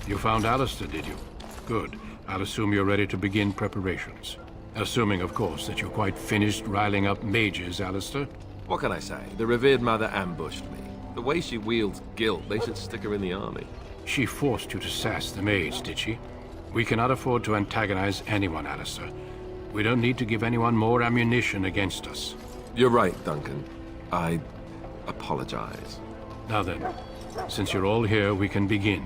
You found Alistair, did you? Good. I'll assume you're ready to begin preparations. Assuming, of course, that you're quite finished riling up mages, Alistair. What can I say? The revered mother ambushed me. The way she wields guilt, they should stick her in the army. She forced you to sass the mage, did she? We cannot afford to antagonize anyone, Alistair. We don't need to give anyone more ammunition against us. You're right, Duncan. I apologize. Now then, since you're all here, we can begin.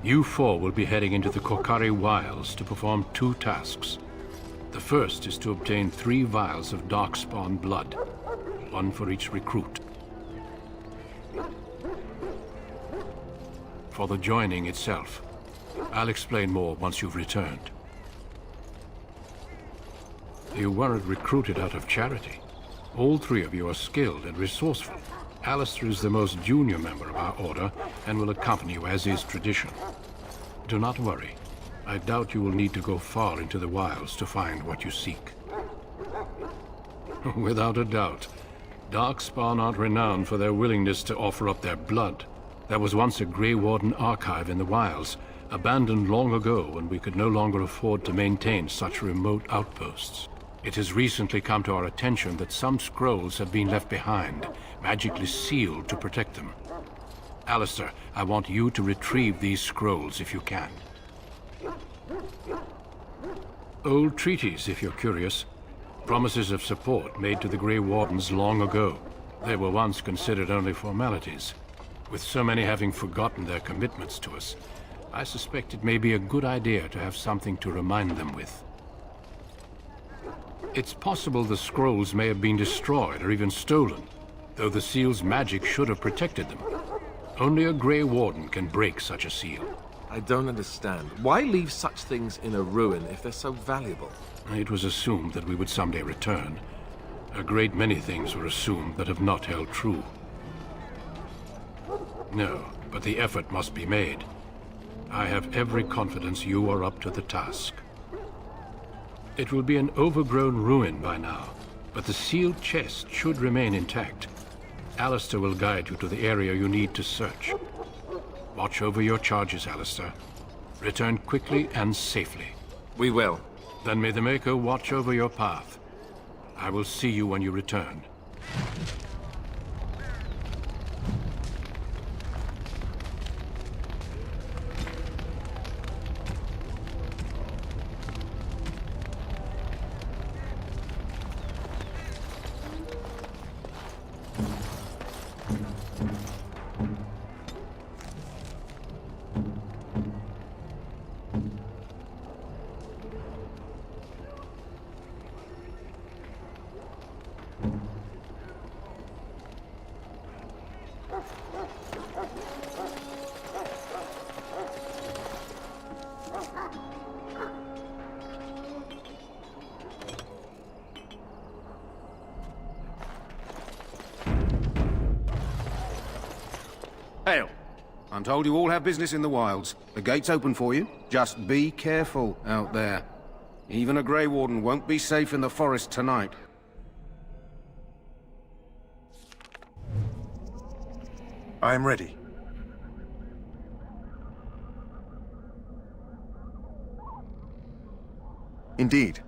You four will be heading into the Korcari Wilds to perform 2 tasks. The first is to obtain 3 vials of Darkspawn blood, 1 for each recruit. For the joining itself, I'll explain more once you've returned. You weren't recruited out of charity. All 3 of you are skilled and resourceful. Alistair is the most junior member of our order and will accompany you as is tradition. Do not worry. I doubt you will need to go far into the wilds to find what you seek. Without a doubt. Darkspawn aren't renowned for their willingness to offer up their blood. There was once a Grey Warden archive in the wilds, abandoned long ago when we could no longer afford to maintain such remote outposts. It has recently come to our attention that some scrolls have been left behind, magically sealed to protect them. Alistair, I want you to retrieve these scrolls if you can. Old treaties, if you're curious. Promises of support made to the Grey Wardens long ago. They were once considered only formalities. With so many having forgotten their commitments to us, I suspect it may be a good idea to have something to remind them with. It's possible the scrolls may have been destroyed or even stolen, though the seal's magic should have protected them. Only a Grey Warden can break such a seal. I don't understand. Why leave such things in a ruin if they're so valuable? It was assumed that we would someday return. A great many things were assumed that have not held true. No, but the effort must be made. I have every confidence you are up to the task. It will be an overgrown ruin by now, but the sealed chest should remain intact. Alistair will guide you to the area you need to search. Watch over your charges, Alistair. Return quickly and safely. We will. Then may the Maker watch over your path. I will see you when you return. Hail. I'm told you all have business in the wilds. The gate's open for you. Just be careful out there. Even a Grey Warden won't be safe in the forest tonight. I am ready. Indeed.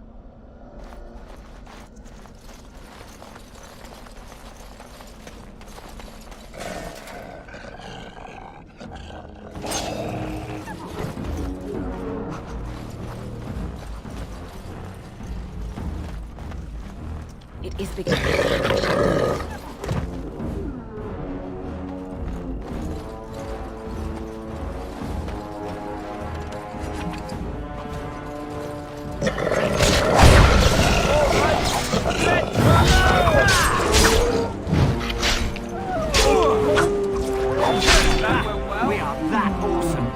It is beginning. We are that awesome.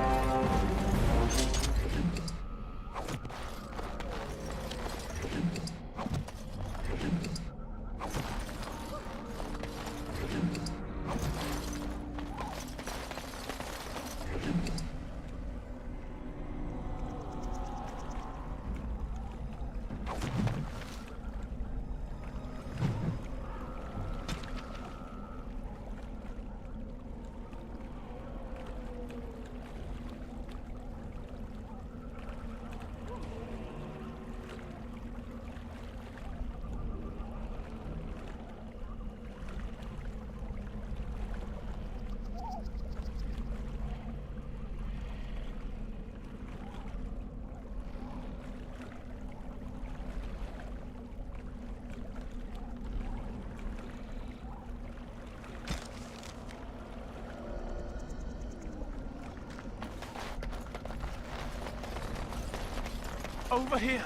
over here.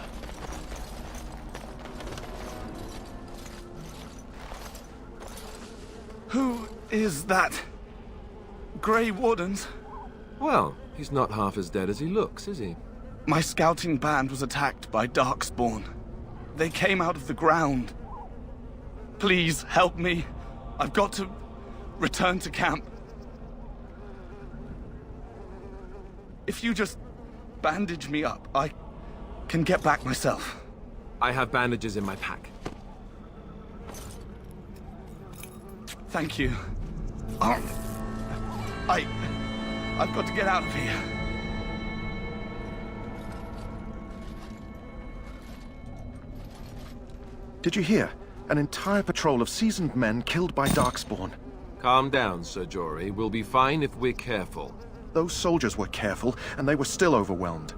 Who is that? Grey Wardens? Well, he's not half as dead as he looks, is he? My scouting band was attacked by Darkspawn. They came out of the ground. Please help me. I've got to return to camp. If you just bandage me up, I can get back myself. I have bandages in my pack. Thank you. I've got to get out of here. Did you hear? An entire patrol of seasoned men killed by Darkspawn. Calm down, Sir Jory. We'll be fine if we're careful. Those soldiers were careful, and they were still overwhelmed.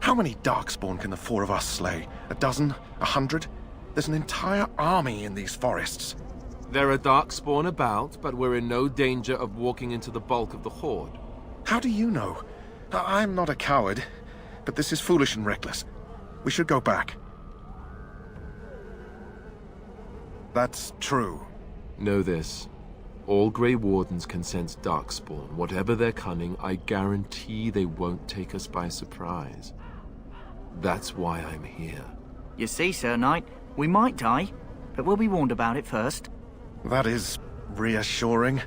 How many Darkspawn can the four of us slay? A dozen? 100? There's an entire army in these forests. There are Darkspawn about, but we're in no danger of walking into the bulk of the Horde. How do you know? I'm not a coward, but this is foolish and reckless. We should go back. That's true. Know this. All Grey Wardens can sense Darkspawn. Whatever their cunning, I guarantee they won't take us by surprise. That's why I'm here. You see, Sir Knight, we might die, but we'll be warned about it first. That is reassuring.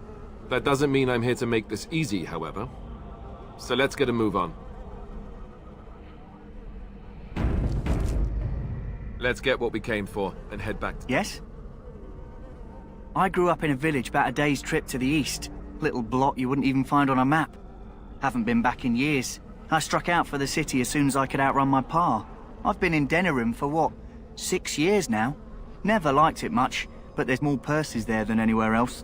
That doesn't mean I'm here to make this easy, however. So let's get a move on. Let's get what we came for and head back to... Yes? I grew up in a village about a day's trip to the east. Little blot you wouldn't even find on a map. Haven't been back in years. I struck out for the city as soon as I could outrun my pa. I've been in Denerim for what, 6 years now? Never liked it much, but there's more purses there than anywhere else.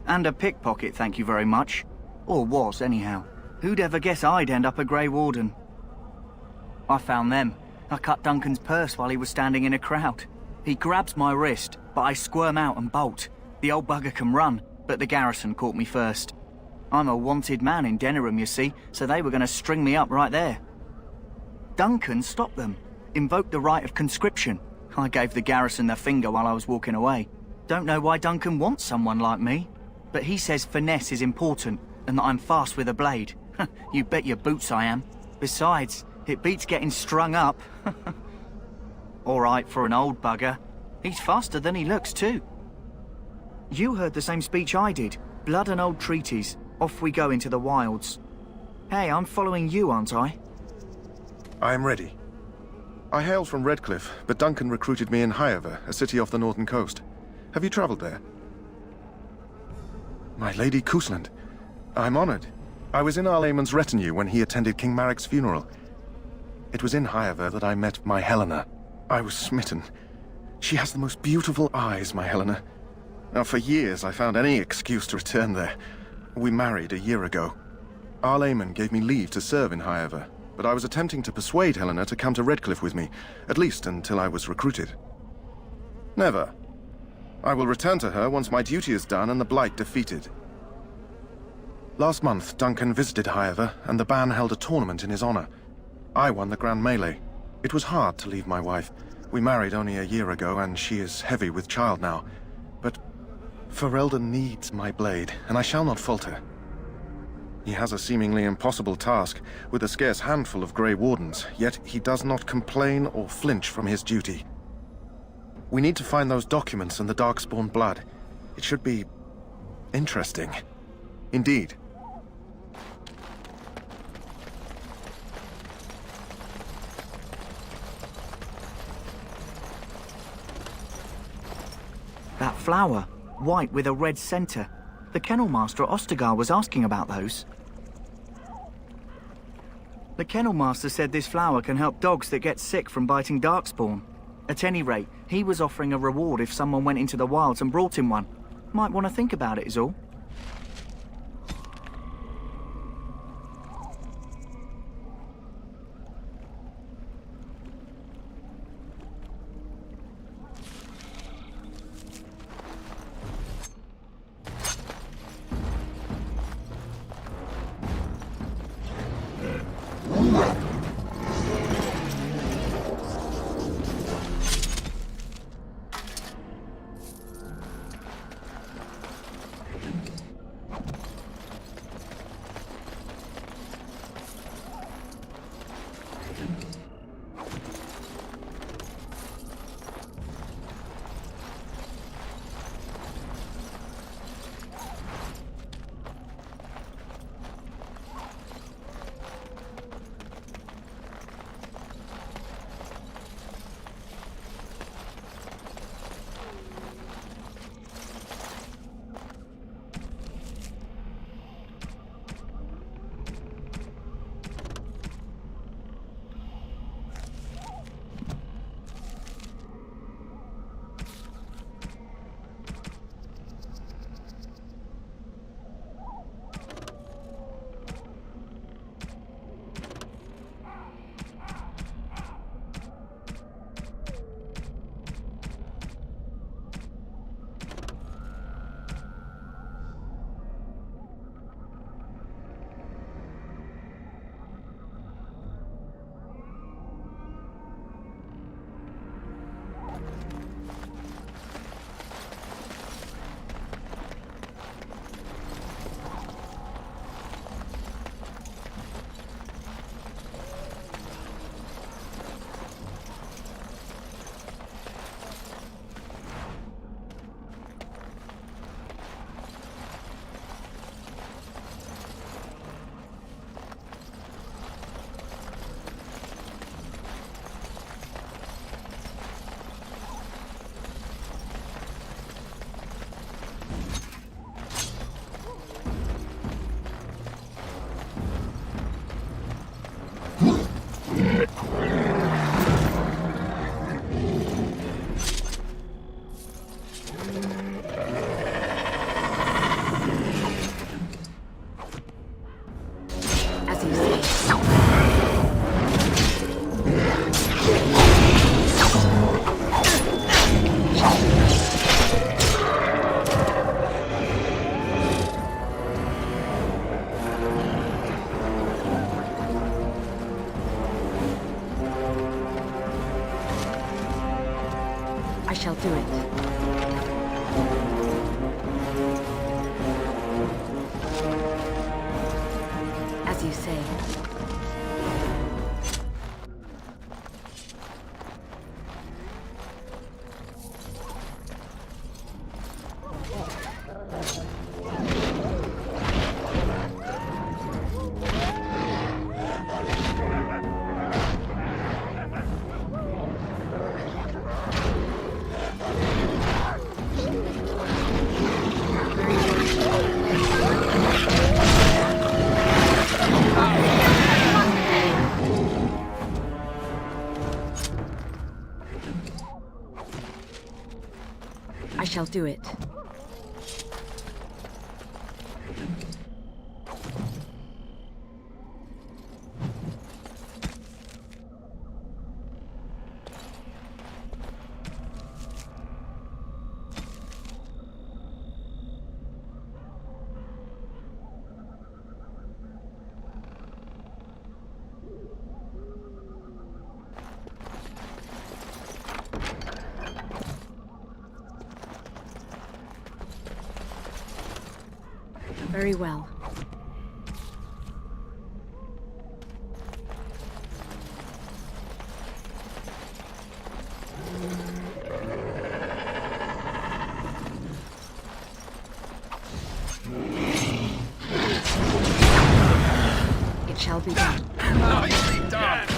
And a pickpocket, thank you very much. Or was, anyhow. Who'd ever guess I'd end up a Grey Warden? I found them. I cut Duncan's purse while he was standing in a crowd. He grabs my wrist, but I squirm out and bolt. The old bugger can run, but the garrison caught me first. I'm a wanted man in Denerim, you see, so they were going to string me up right there. Duncan stopped them, invoked the right of conscription. I gave the garrison the finger while I was walking away. Don't know why Duncan wants someone like me, but he says finesse is important and that I'm fast with a blade. You bet your boots I am. Besides, it beats getting strung up. All right for an old bugger. He's faster than he looks, too. You heard the same speech I did. Blood and old treaties. Off we go into the wilds. Hey, I'm following you, aren't I? I am ready. I hail from Redcliffe, but Duncan recruited me in Highover, a city off the northern coast. Have you traveled there? My Lady Cousland. I'm honored. I was in Arlayman's retinue when he attended King Marek's funeral. It was in Highover that I met my Helena. I was smitten. She has the most beautiful eyes, my Helena. Now, for years, I found any excuse to return there. We married a year ago. Arlayman gave me leave to serve in Highover, but I was attempting to persuade Helena to come to Redcliffe with me, at least until I was recruited. Never. I will return to her once my duty is done and the Blight defeated. Last month, Duncan visited Highover, and the band held a tournament in his honor. I won the Grand Melee. It was hard to leave my wife. We married only a year ago, and she is heavy with child now. But Ferelden needs my blade, and I shall not falter. He has a seemingly impossible task, with a scarce handful of Grey Wardens, yet he does not complain or flinch from his duty. We need to find those documents and the Darkspawn blood. It should be interesting. Indeed. That flower, white with a red center. The kennel master at Ostagar was asking about those. The kennel master said this flower can help dogs that get sick from biting Darkspawn. At any rate, he was offering a reward if someone went into the wilds and brought him one. Might want to think about it is all. I shall do it. As you say. I shall do it. Very well. It shall be done. Nicely done!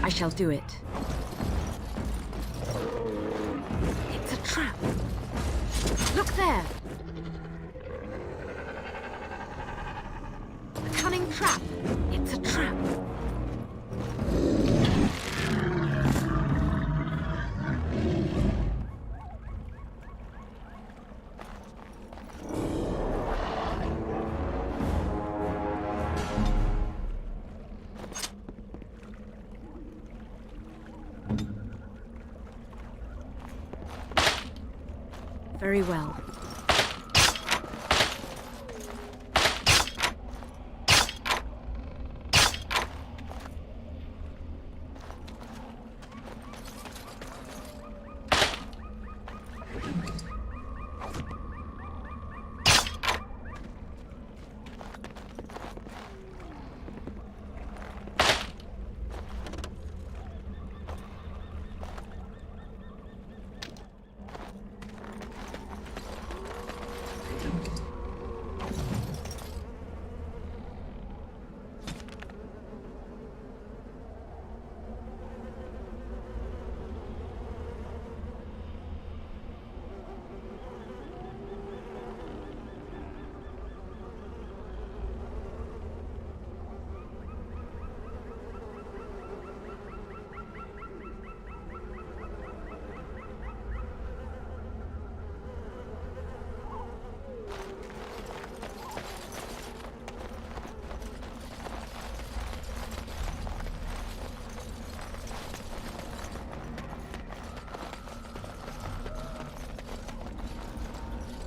I shall do it. It's a trap. Look there. A cunning trap. It's a trap. Very well.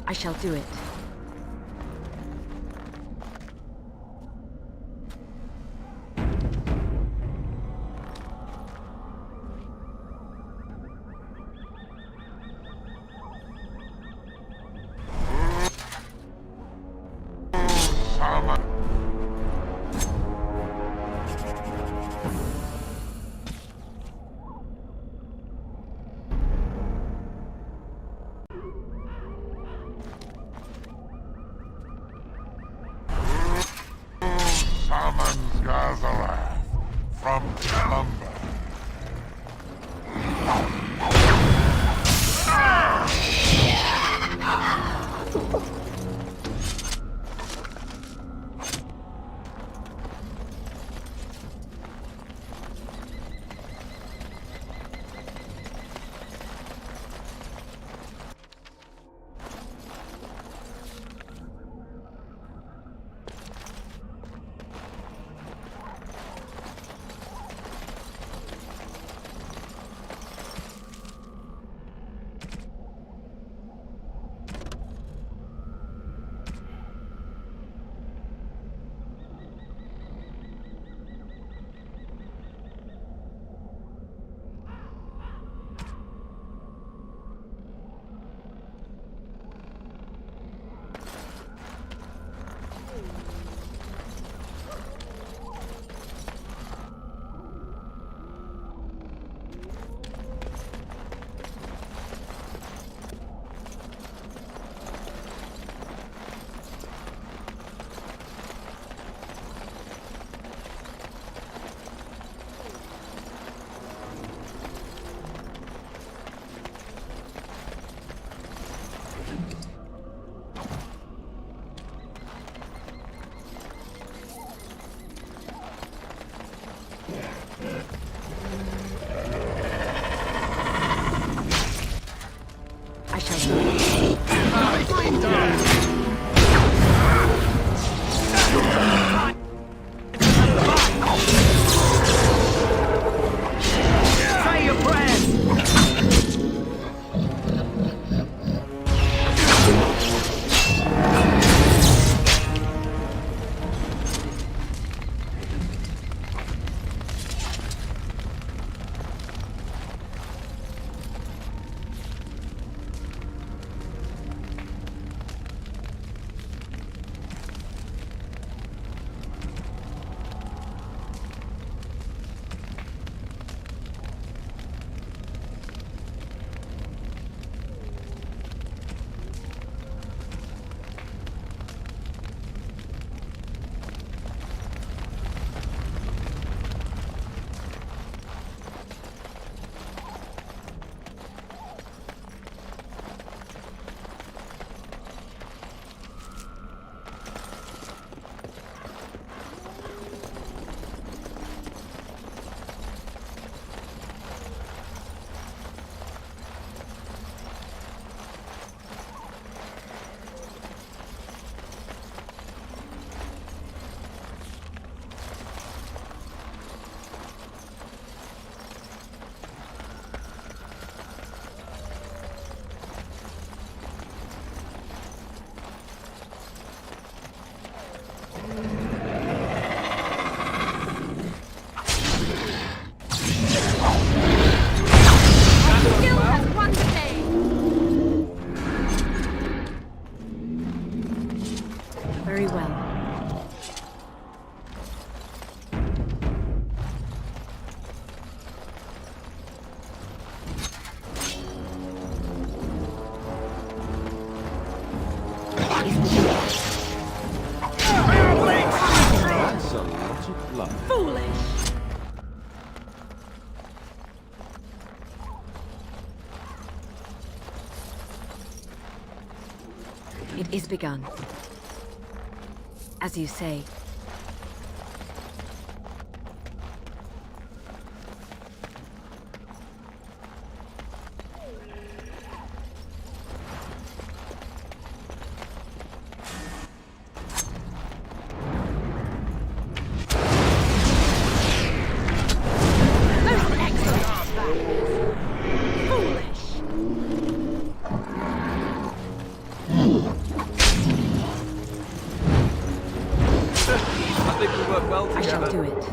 I shall do it. I shall do it. Say your prayers! blood. Foolish! It is begun. As you say. Most excellent! Foolish! I think we work well I shall together. do it.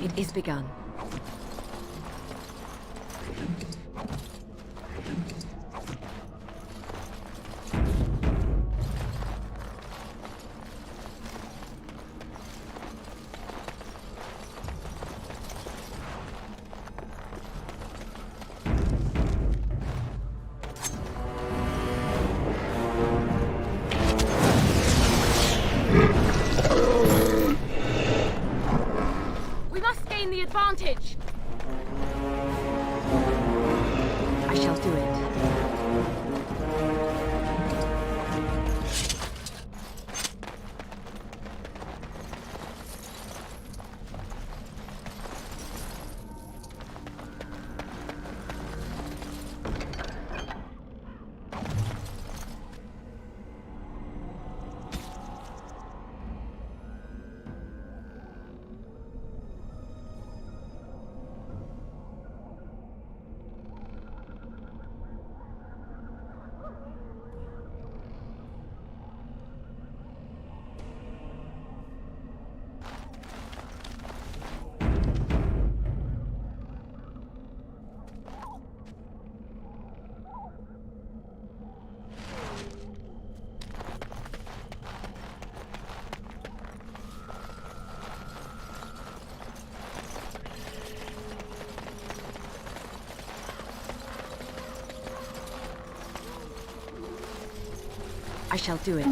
It is begun. We must gain the advantage. I shall do it. I shall do it.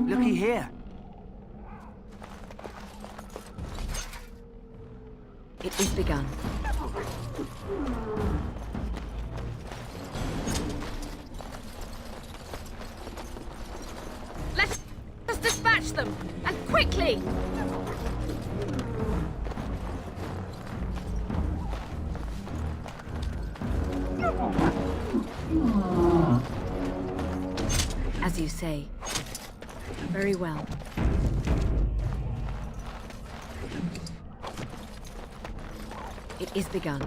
Looky here. It is begun. Let us dispatch them, and quickly! As you say. Very well. It is begun.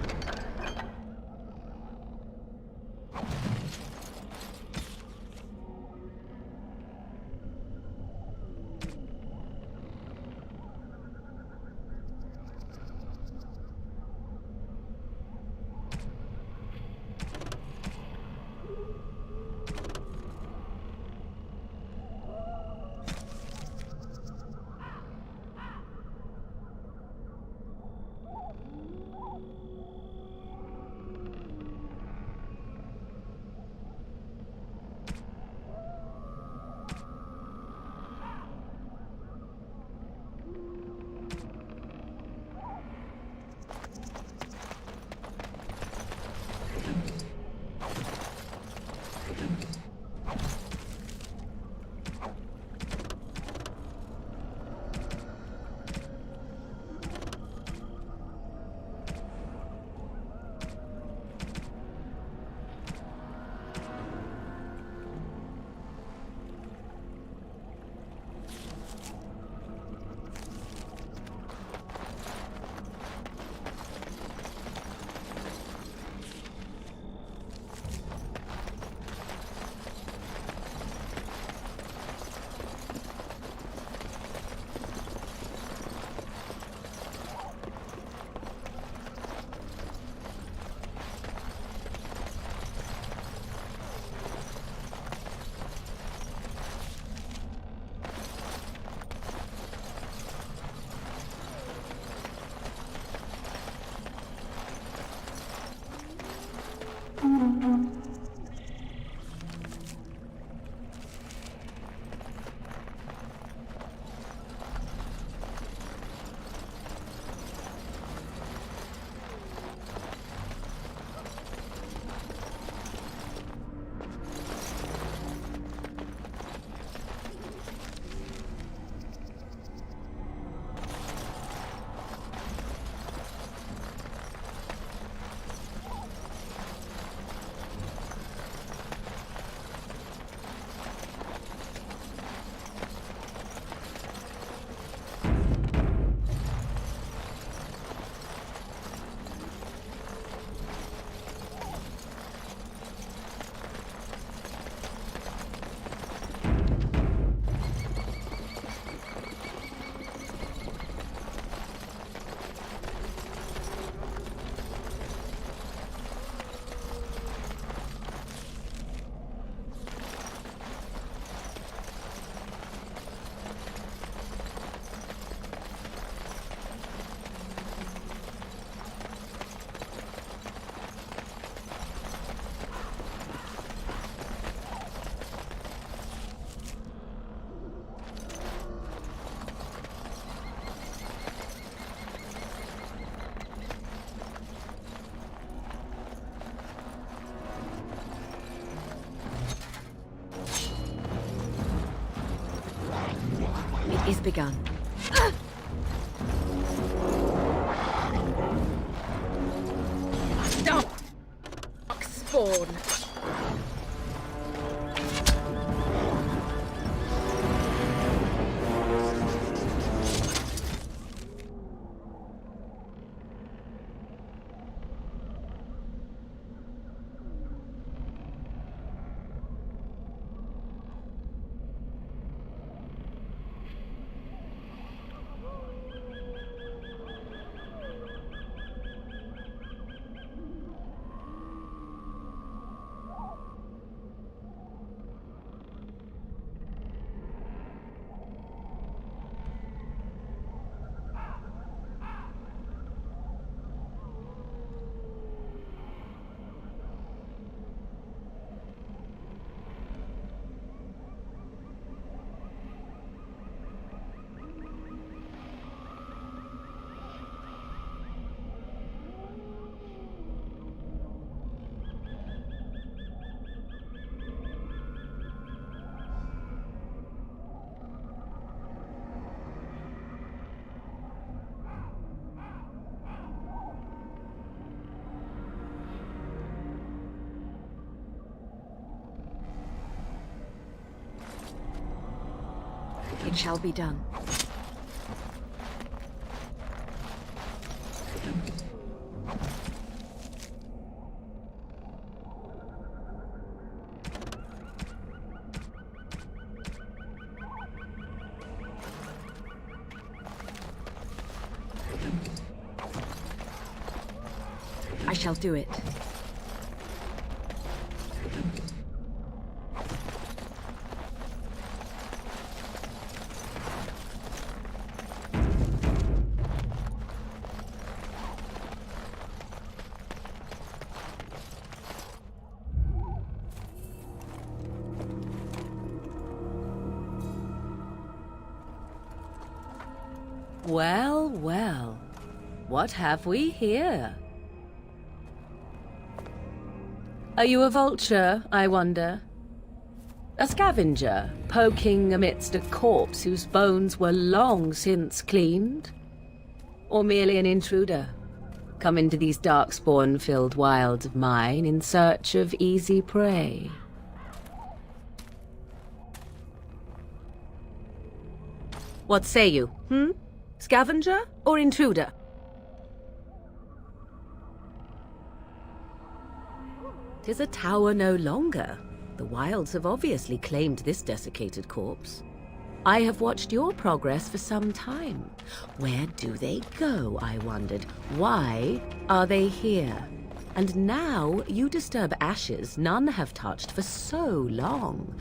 Is begun. Dark spawn. It shall be done. I shall do it. Well, well. What have we here? Are you a vulture, I wonder? A scavenger, poking amidst a corpse whose bones were long since cleaned? Or merely an intruder, come into these darkspawn-filled wilds of mine in search of easy prey? What say you, Scavenger or intruder? Tis a tower no longer. The wilds have obviously claimed this desiccated corpse. I have watched your progress for some time. Where do they go, I wondered? Why are they here? And now you disturb ashes none have touched for so long.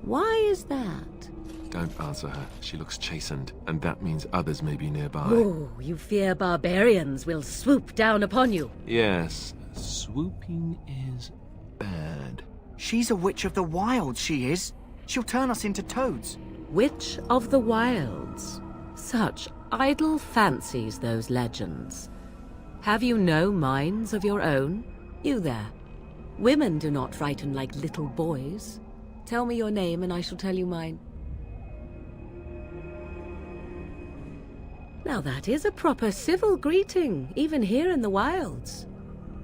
Why is that? Don't answer her. She looks chastened, and that means others may be nearby. Oh, you fear barbarians will swoop down upon you. Yes, swooping is bad. She's a witch of the wilds, she is. She'll turn us into toads. Witch of the Wilds. Such idle fancies, those legends. Have you no minds of your own? You there. Women do not frighten like little boys. Tell me your name and I shall tell you mine. Now that is a proper civil greeting, even here in the wilds.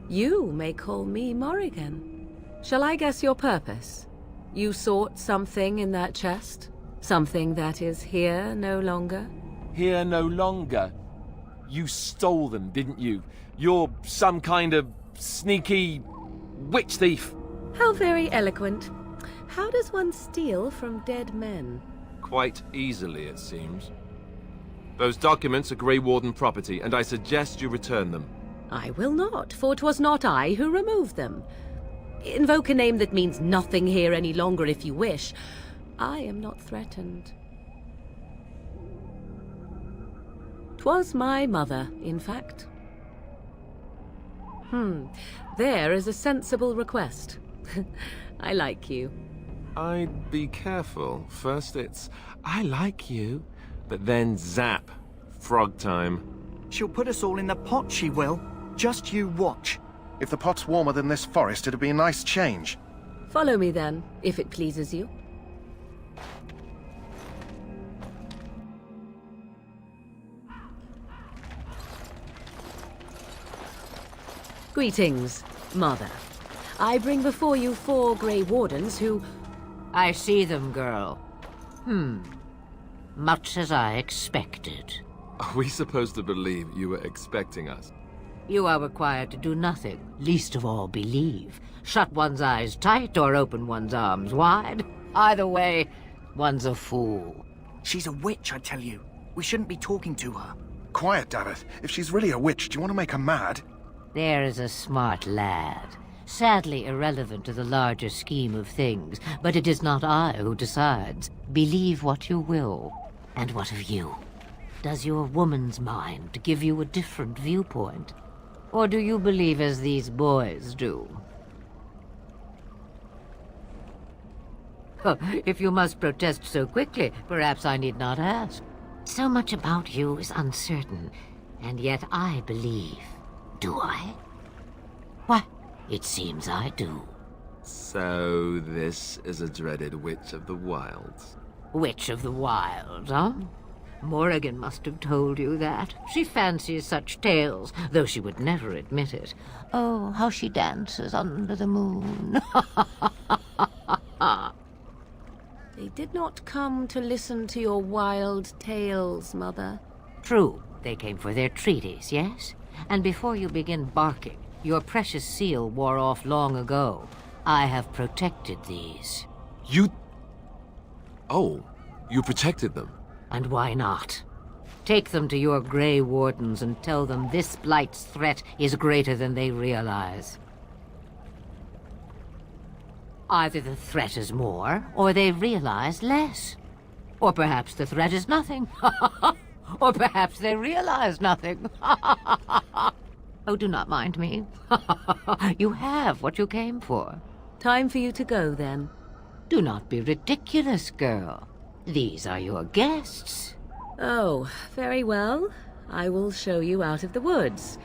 You may call me Morrigan. Shall I guess your purpose? You sought something in that chest? Something that is here no longer? Here no longer? You stole them, didn't you? You're some kind of sneaky witch thief. How very eloquent. How does one steal from dead men? Quite easily, it seems. Those documents are Grey Warden property, and I suggest you return them. I will not, for 'twas not I who removed them. Invoke a name that means nothing here any longer if you wish. I am not threatened. 'Twas my mother, in fact. There is a sensible request. I like you. I'd be careful. First it's, I like you, but then zap. Frog time. She'll put us all in the pot, she will. Just you watch. If the pot's warmer than this forest, it'd be a nice change. Follow me then, if it pleases you. Greetings, Mother. I bring before you 4 Grey Wardens who... I see them, girl. Much as I expected. Are we supposed to believe you were expecting us? You are required to do nothing, least of all believe. Shut one's eyes tight or open one's arms wide. Either way, one's a fool. She's a witch, I tell you. We shouldn't be talking to her. Quiet, Davith. If she's really a witch, do you want to make her mad? There is a smart lad. Sadly irrelevant to the larger scheme of things, but it is not I who decides. Believe what you will. And what of you? Does your woman's mind give you a different viewpoint? Or do you believe as these boys do? Oh, if you must protest so quickly, perhaps I need not ask. So much about you is uncertain, and yet I believe. Do I? Why, it seems I do. So this is a dreaded witch of the wilds. Witch of the Wilds, huh? Morrigan must have told you that. She fancies such tales, though she would never admit it. Oh, how she dances under the moon. They did not come to listen to your wild tales, Mother. True, they came for their treaties, yes? And before you begin barking, your precious seal wore off long ago. I have protected these. You... Oh, you protected them. And why not? Take them to your Grey Wardens and tell them this Blight's threat is greater than they realize. Either the threat is more, or they realize less. Or perhaps the threat is nothing. Or perhaps they realize nothing. Oh, do not mind me. You have what you came for. Time for you to go, then. Do not be ridiculous, girl. These are your guests. Oh, very well. I will show you out of the woods.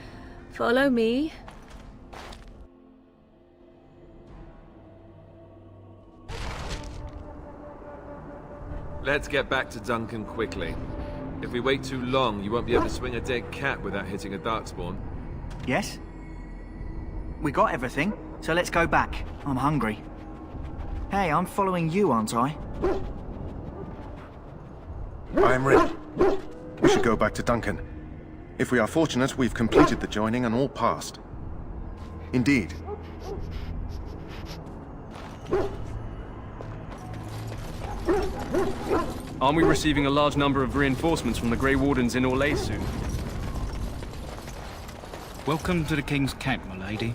Follow me. Let's get back to Duncan quickly. If we wait too long, you won't be able to swing a dead cat without hitting a darkspawn. Yes? We got everything, so let's go back. I'm hungry. Hey, I'm following you, aren't I? I'm ready. We should go back to Duncan. If we are fortunate, we've completed the joining and all passed. Indeed. Aren't we receiving a large number of reinforcements from the Grey Wardens in Orlais soon? Welcome to the King's camp, my lady.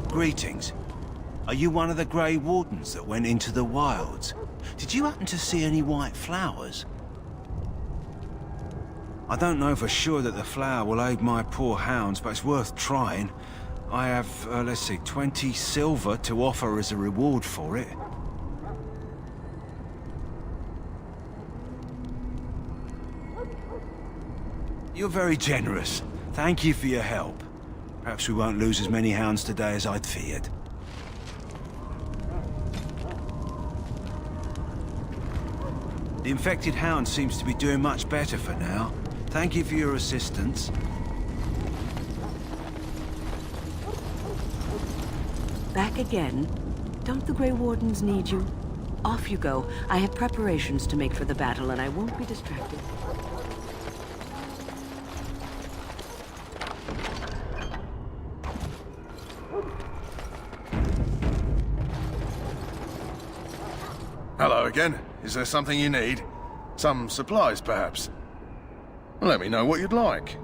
Greetings. Are you one of the Grey Wardens that went into the wilds? Did you happen to see any white flowers? I don't know for sure that the flower will aid my poor hounds, but it's worth trying. I have, let's see, 20 silver to offer as a reward for it. You're very generous. Thank you for your help. Perhaps we won't lose as many hounds today as I'd feared. The infected hound seems to be doing much better for now. Thank you for your assistance. Back again? Don't the Grey Wardens need you? Off you go. I have preparations to make for the battle, and I won't be distracted. Hello again. Is there something you need? Some supplies, perhaps? Let me know what you'd like.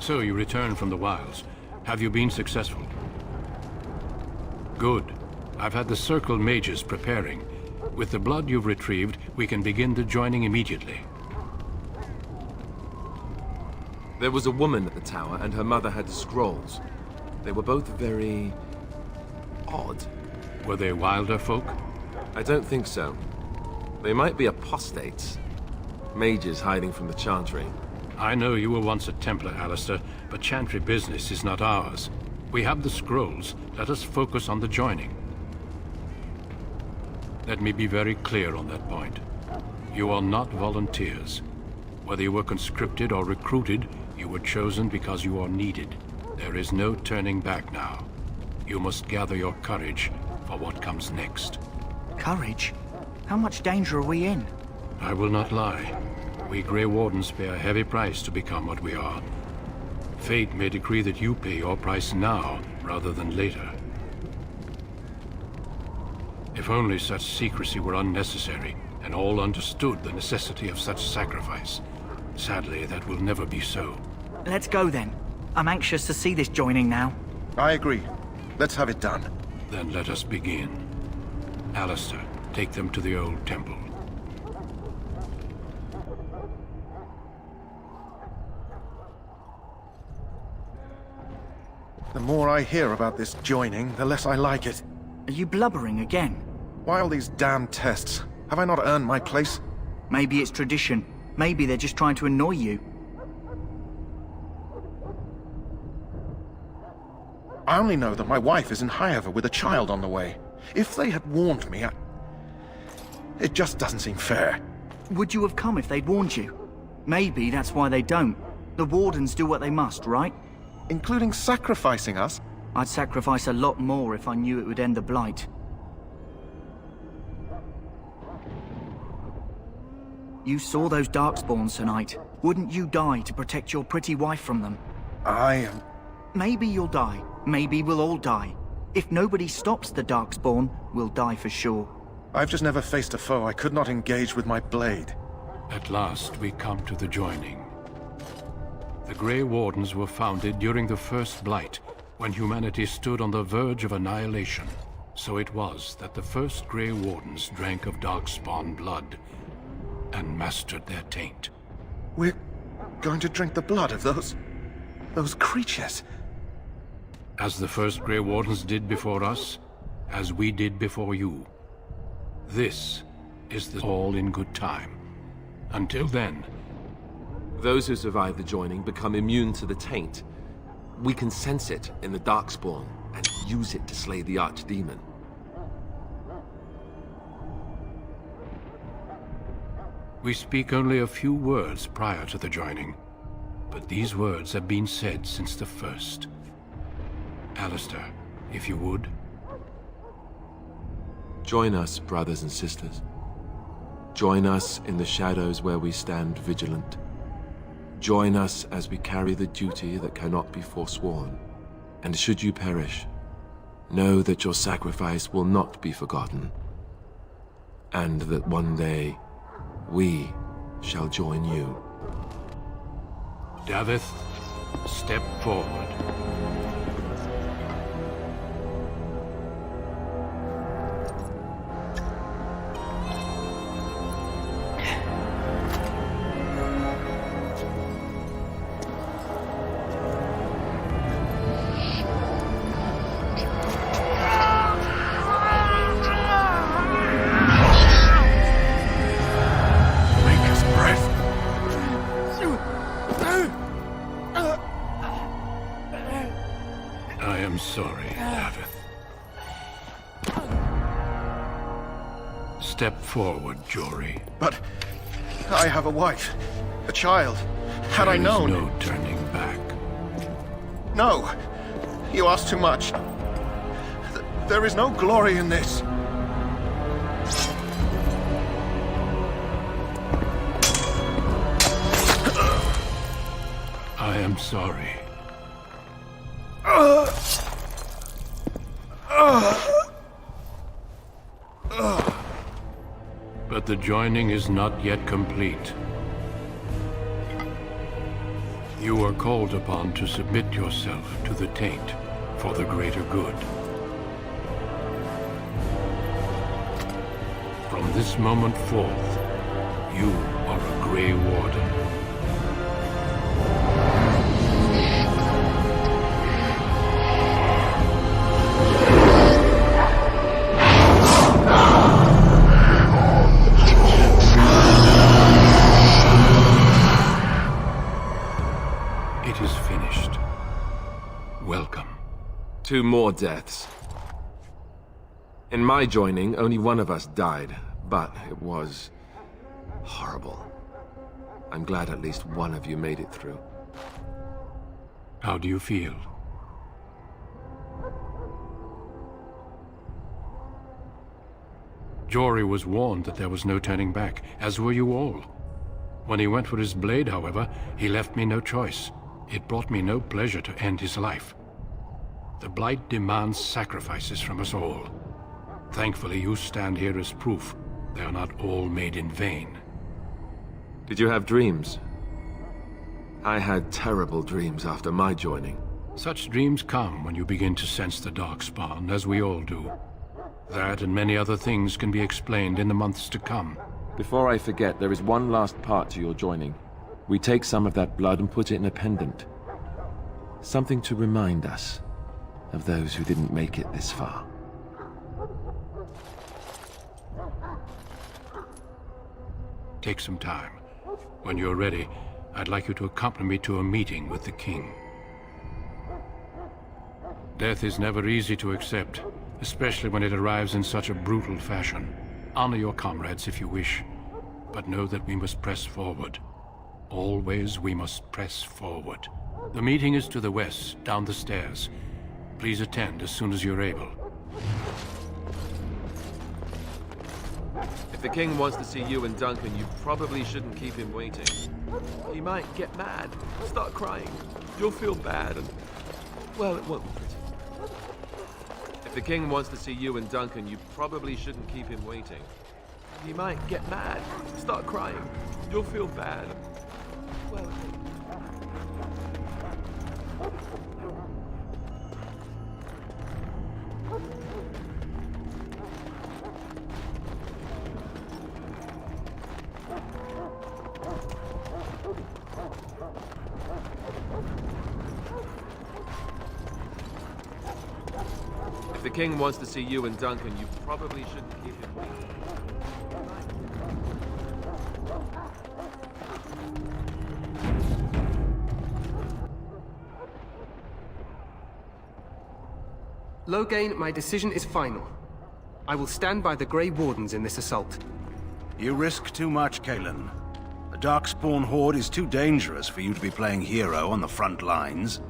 So you returned from the wilds. Have you been successful? Good. I've had the Circle mages preparing. With the blood you've retrieved, we can begin the joining immediately. There was a woman at the tower, and her mother had scrolls. They were both very... odd. Were they wilder folk? I don't think so. They might be apostates. Mages hiding from the Chantry. I know you were once a Templar, Alistair, but Chantry business is not ours. We have the scrolls. Let us focus on the joining. Let me be very clear on that point. You are not volunteers. Whether you were conscripted or recruited, you were chosen because you are needed. There is no turning back now. You must gather your courage for what comes next. Courage? How much danger are we in? I will not lie. We Grey Wardens pay a heavy price to become what we are. Fate may decree that you pay your price now, rather than later. If only such secrecy were unnecessary, and all understood the necessity of such sacrifice. Sadly, that will never be so. Let's go then. I'm anxious to see this joining now. I agree. Let's have it done. Then let us begin. Alistair, take them to the old temple. The more I hear about this joining, the less I like it. Are you blubbering again? Why all these damn tests? Have I not earned my place? Maybe it's tradition. Maybe they're just trying to annoy you. I only know that my wife is in Highover with a child on the way. If they had warned me, it just doesn't seem fair. Would you have come if they'd warned you? Maybe that's why they don't. The Wardens do what they must, right? Including sacrificing us? I'd sacrifice a lot more if I knew it would end the Blight. You saw those Darkspawns tonight. Wouldn't you die to protect your pretty wife from them? Maybe you'll die. Maybe we'll all die. If nobody stops the Darkspawn, we'll die for sure. I've just never faced a foe I could not engage with my blade. At last, we come to the joining. The Grey Wardens were founded during the First Blight, when humanity stood on the verge of annihilation. So it was that the first Grey Wardens drank of Darkspawn blood and mastered their taint. We're going to drink the blood of those creatures. As the first Grey Wardens did before us, as we did before you. This is the all in good time. Until then... Those who survive the joining become immune to the taint. We can sense it in the Darkspawn and use it to slay the Archdemon. We speak only a few words prior to the joining, but these words have been said since the first. Alistair, if you would. Join us, brothers and sisters. Join us in the shadows where we stand vigilant. Join us as we carry the duty that cannot be forsworn. And should you perish, know that your sacrifice will not be forgotten, and that one day we shall join you. Davith, step forward. I am sorry, Davith. Step forward, Jory. But I have a wife, a child. Had I known... There is no turning back. No! You ask too much. There is no glory in this. I am sorry. But the joining is not yet complete. You are called upon to submit yourself to the taint for the greater good. From this moment forth, you are a Grey Warden. It is finished. Welcome. 2 more deaths. In my joining, only one of us died, but it was horrible. I'm glad at least one of you made it through. How do you feel? Jory was warned that there was no turning back, as were you all. When he went for his blade, however, he left me no choice. It brought me no pleasure to end his life. The Blight demands sacrifices from us all. Thankfully, you stand here as proof they are not all made in vain. Did you have dreams? I had terrible dreams after my joining. Such dreams come when you begin to sense the Darkspawn, as we all do. That and many other things can be explained in the months to come. Before I forget, there is one last part to your joining. We take some of that blood and put it in a pendant. Something to remind us of those who didn't make it this far. Take some time. When you're ready, I'd like you to accompany me to a meeting with the king. Death is never easy to accept, especially when it arrives in such a brutal fashion. Honor your comrades if you wish, but know that we must press forward. Always we must press forward. The meeting is to the west, down the stairs. Please attend as soon as you're able. If the king wants to see you and Duncan, you probably shouldn't keep him waiting. He might get mad, start crying. You'll feel bad and... well, it won't be pretty. If the king wants to see you and Duncan, you probably shouldn't keep him waiting. He might get mad, start crying. You'll feel bad. Well, if the king wants to see you and Duncan, you probably shouldn't keep him waiting. Loghain, my decision is final. I will stand by the Grey Wardens in this assault. You risk too much, Kalen. The Darkspawn Horde is too dangerous for you to be playing hero on the front lines.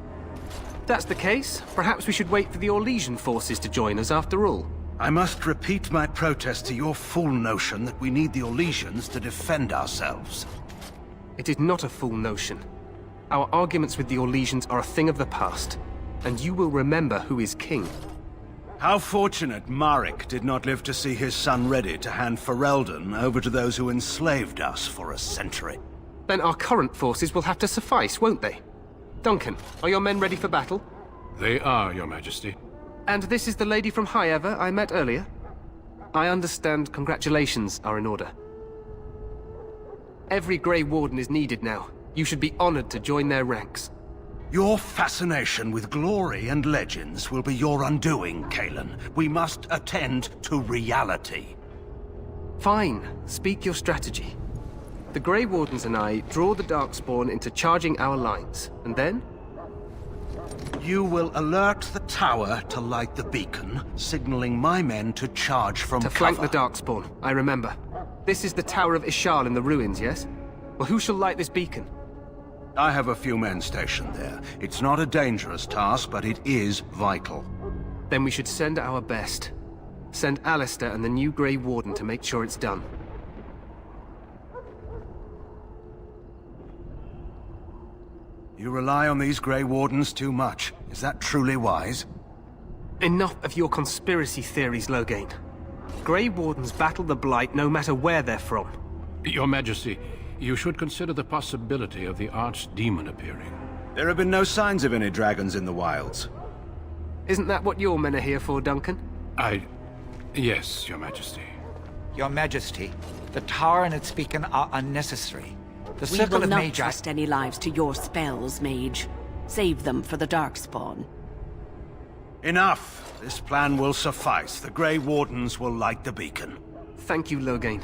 If that's the case, perhaps we should wait for the Orlesian forces to join us after all. I must repeat my protest to your fool notion that we need the Orlesians to defend ourselves. It is not a fool notion. Our arguments with the Orlesians are a thing of the past, and you will remember who is king. How fortunate Marek did not live to see his son ready to hand Ferelden over to those who enslaved us for a century. Then our current forces will have to suffice, won't they? Duncan, are your men ready for battle? They are, Your Majesty. And this is the lady from Highever I met earlier? I understand congratulations are in order. Every Grey Warden is needed now. You should be honored to join their ranks. Your fascination with glory and legends will be your undoing, Kalen. We must attend to reality. Fine. Speak your strategy. The Grey Wardens and I draw the Darkspawn into charging our lines, and then? You will alert the tower to light the beacon, signaling my men to charge from cover. To flank the Darkspawn, I remember. This is the Tower of Ishal in the ruins, yes? Well, who shall light this beacon? I have a few men stationed there. It's not a dangerous task, but it is vital. Then we should send our best. Send Alistair and the new Grey Warden to make sure it's done. You rely on these Grey Wardens too much. Is that truly wise? Enough of your conspiracy theories, Loghain. Grey Wardens battle the Blight no matter where they're from. Your Majesty, you should consider the possibility of the Archdemon appearing. There have been no signs of any dragons in the wilds. Isn't that what your men are here for, Duncan? Yes, Your Majesty. Your Majesty, the tower and its beacon are unnecessary. The We circle will of not Magi... trust any lives to your spells, mage. Save them for the Darkspawn. Enough! This plan will suffice. The Grey Wardens will light the beacon. Thank you, Loghain.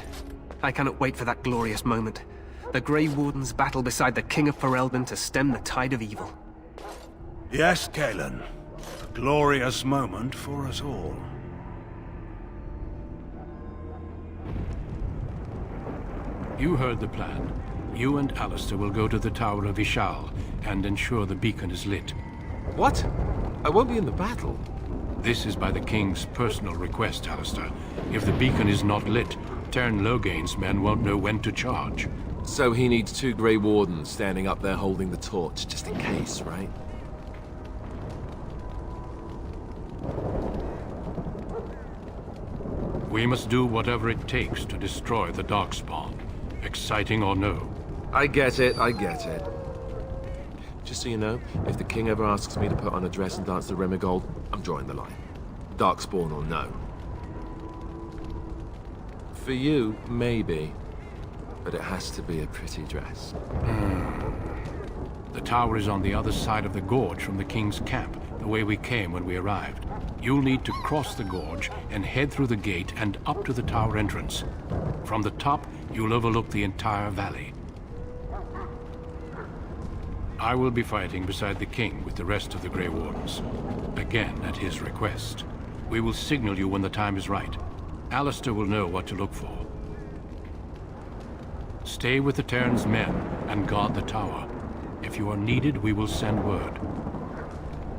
I cannot wait for that glorious moment. The Grey Wardens battle beside the King of Ferelden to stem the tide of evil. Yes, Galen. A glorious moment for us all. You heard the plan. You and Alistair will go to the Tower of Ishal and ensure the beacon is lit. What? I won't be in the battle. This is by the King's personal request, Alistair. If the beacon is not lit, Tern Loghain's men won't know when to charge. So he needs 2 Grey Wardens standing up there holding the torch, just in case, right? We must do whatever it takes to destroy the Darkspawn. Exciting or no. I get it, I get it. Just so you know, if the King ever asks me to put on a dress and dance the Remigold, I'm drawing the line. Darkspawn or no. For you, maybe. But it has to be a pretty dress. The tower is on the other side of the gorge from the King's camp, the way we came when we arrived. You'll need to cross the gorge and head through the gate and up to the tower entrance. From the top, you'll overlook the entire valley. I will be fighting beside the King with the rest of the Grey Wardens. Again, at his request. We will signal you when the time is right. Alistair will know what to look for. Stay with the Terran's men and guard the tower. If you are needed, we will send word.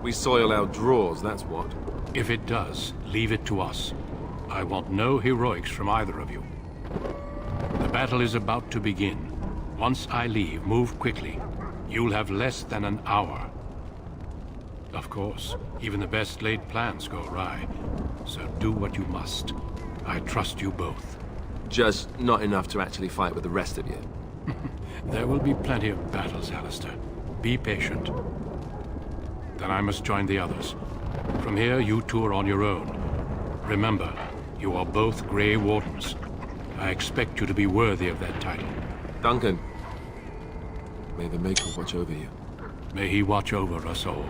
We soil our drawers, that's what. If it does, leave it to us. I want no heroics from either of you. The battle is about to begin. Once I leave, move quickly. You'll have less than an hour. Of course, even the best laid plans go awry. So do what you must. I trust you both. Just not enough to actually fight with the rest of you. There will be plenty of battles, Alistair. Be patient. Then I must join the others. From here, you two are on your own. Remember, you are both Grey Wardens. I expect you to be worthy of that title. Duncan, may the Maker watch over you. May he watch over us all.